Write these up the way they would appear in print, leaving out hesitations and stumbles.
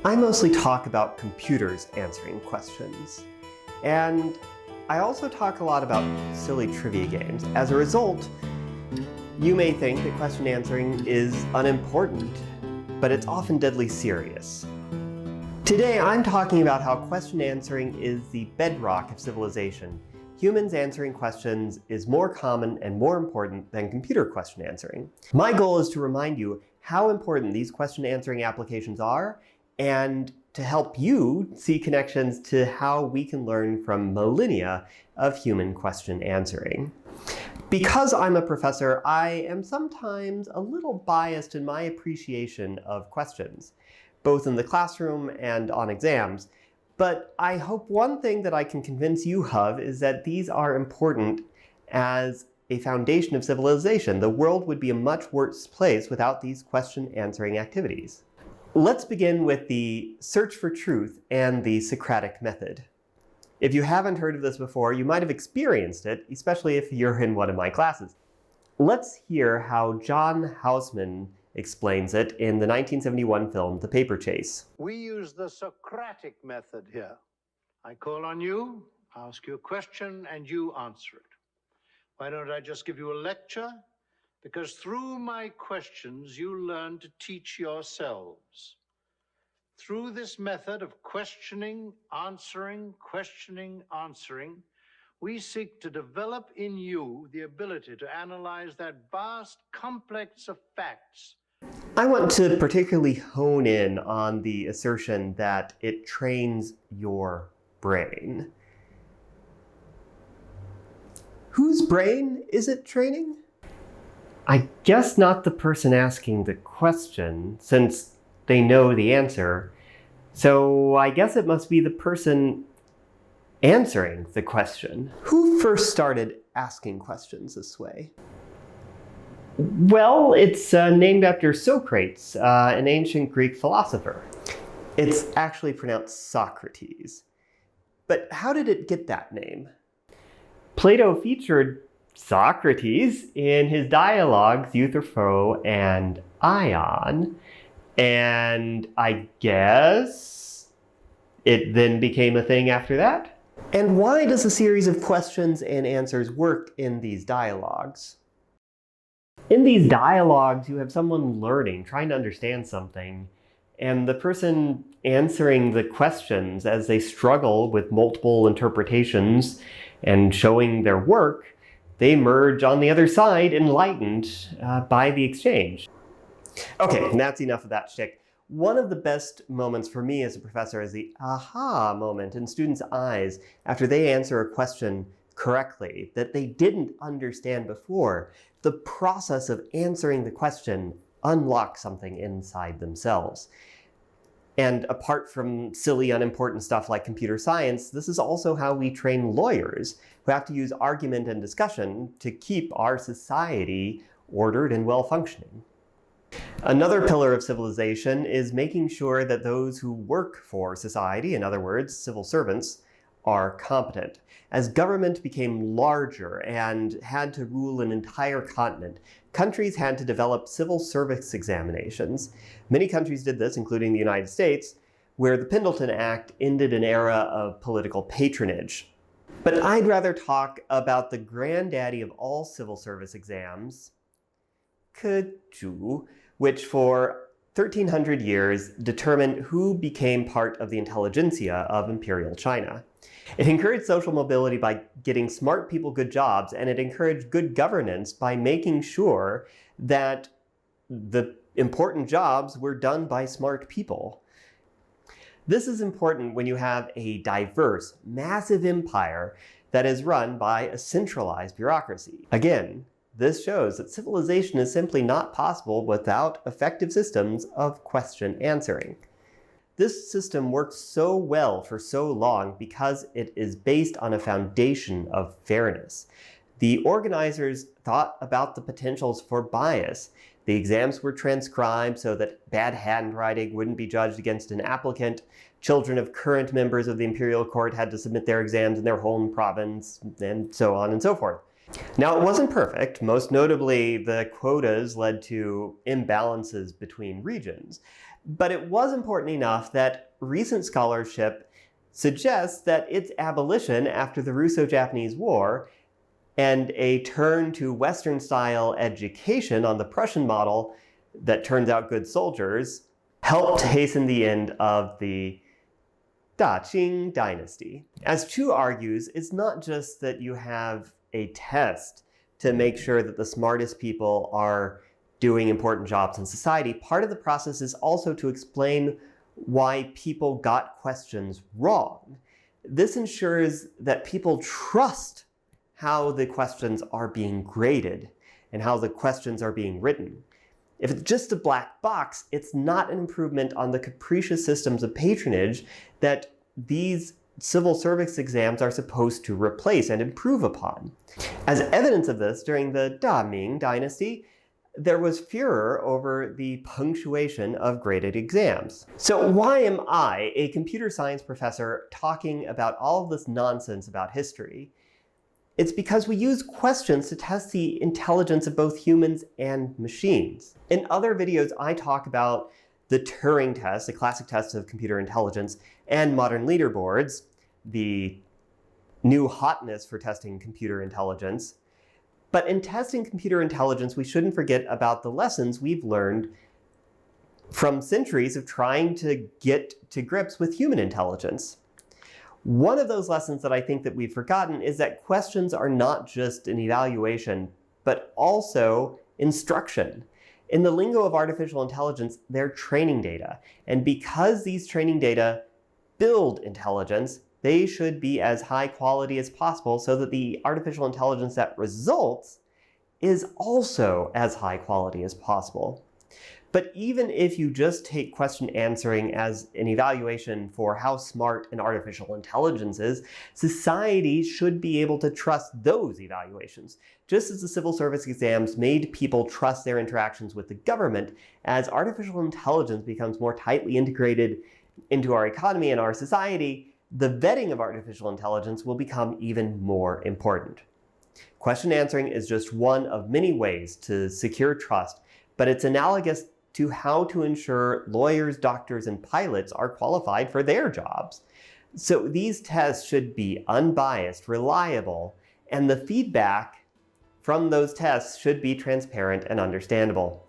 I mostly talk about computers answering questions, and I also talk a lot about silly trivia games. As a result, you may think that question answering is unimportant, but it's often deadly serious. Today, I'm talking about how question answering is the bedrock of civilization. Humans answering questions is more common and more important than computer question answering. My goal is to remind you how important these question answering applications are, and to help you see connections to how we can learn from millennia of human question answering. Because I'm a professor, I am sometimes a little biased in my appreciation of questions, both in the classroom and on exams. But I hope one thing that I can convince you of is that these are important as a foundation of civilization. The world would be a much worse place without these question answering activities. Let's begin with the search for truth and the Socratic method. If you haven't heard of this before, you might have experienced it, especially if you're in one of my classes. Let's hear how John Houseman explains it in the 1971 film, The Paper Chase. We use the Socratic method here. I call on you, ask you a question, and you answer it. Why don't I just give you a lecture? Because through my questions, you learn to teach yourselves. Through this method of questioning, answering, we seek to develop in you the ability to analyze that vast complex of facts. I want to particularly hone in on the assertion that it trains your brain. Whose brain is it training? I guess not the person asking the question, since they know the answer. So I guess it must be the person answering the question. Who first started asking questions this way? Well, it's named after Socrates, an ancient Greek philosopher. It's actually pronounced Socrates. But how did it get that name? Plato featured Socrates in his dialogues Euthyphro and Ion, and I guess it then became a thing after that. And why does a series of questions and answers work in these dialogues? In these dialogues, you have someone learning, trying to understand something, and the person answering the questions as they struggle with multiple interpretations and showing their work, they emerge on the other side enlightened by the exchange. Okay, that's enough of that shtick. One of the best moments for me as a professor is the aha moment in students' eyes after they answer a question correctly that they didn't understand before. The process of answering the question unlocks something inside themselves. And apart from silly, unimportant stuff like computer science, this is also how we train lawyers who have to use argument and discussion to keep our society ordered and well-functioning. Another pillar of civilization is making sure that those who work for society, in other words, civil servants, are competent. As government became larger and had to rule an entire continent, countries had to develop civil service examinations. Many countries did this, including the United States, where the Pendleton Act ended an era of political patronage. But I'd rather talk about the granddaddy of all civil service exams, Kejoo, which for 1,300 years determined who became part of the intelligentsia of Imperial China. It encouraged social mobility by getting smart people good jobs, and it encouraged good governance by making sure that the important jobs were done by smart people. This is important when you have a diverse, massive empire that is run by a centralized bureaucracy. Again, this shows that civilization is simply not possible without effective systems of question answering. This system worked so well for so long because it is based on a foundation of fairness. The organizers thought about the potentials for bias. The exams were transcribed so that bad handwriting wouldn't be judged against an applicant. Children of current members of the imperial court had to submit their exams in their home province, and so on and so forth. Now, it wasn't perfect. Most notably, the quotas led to imbalances between regions. But it was important enough that recent scholarship suggests that its abolition after the Russo-Japanese War and a turn to Western-style education on the Prussian model that turns out good soldiers helped hasten the end of the Da Qing dynasty. As Chu argues, it's not just that you have a test to make sure that the smartest people are doing important jobs in society. Part of the process is also to explain why people got questions wrong. This ensures that people trust how the questions are being graded and how the questions are being written. If it's just a black box, it's not an improvement on the capricious systems of patronage that these civil service exams are supposed to replace and improve upon. As evidence of this, during the Da Ming dynasty, there was furor over the punctuation of graded exams. So why am I, a computer science professor, talking about all of this nonsense about history? It's because we use questions to test the intelligence of both humans and machines. In other videos, I talk about the Turing test, a classic test of computer intelligence, and modern leaderboards, the new hotness for testing computer intelligence. But in testing computer intelligence, we shouldn't forget about the lessons we've learned from centuries of trying to get to grips with human intelligence. One of those lessons that I think that we've forgotten is that questions are not just an evaluation, but also instruction. In the lingo of artificial intelligence, they're training data. And because these training data build intelligence, they should be as high quality as possible so that the artificial intelligence that results is also as high quality as possible. But even if you just take question answering as an evaluation for how smart an artificial intelligence is, society should be able to trust those evaluations. Just as the civil service exams made people trust their interactions with the government, as artificial intelligence becomes more tightly integrated into our economy and our society, the vetting of artificial intelligence will become even more important. Question answering is just one of many ways to secure trust, but it's analogous to how to ensure lawyers, doctors, and pilots are qualified for their jobs. So these tests should be unbiased, reliable, and the feedback from those tests should be transparent and understandable.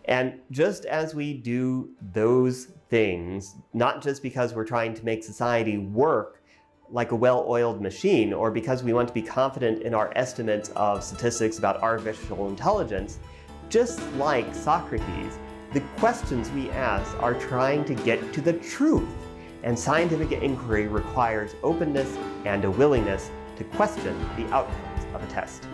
And just as we do those things, not just because we're trying to make society work like a well-oiled machine, or because we want to be confident in our estimates of statistics about artificial intelligence, just like Socrates, the questions we ask are trying to get to the truth, and scientific inquiry requires openness and a willingness to question the outcomes of a test.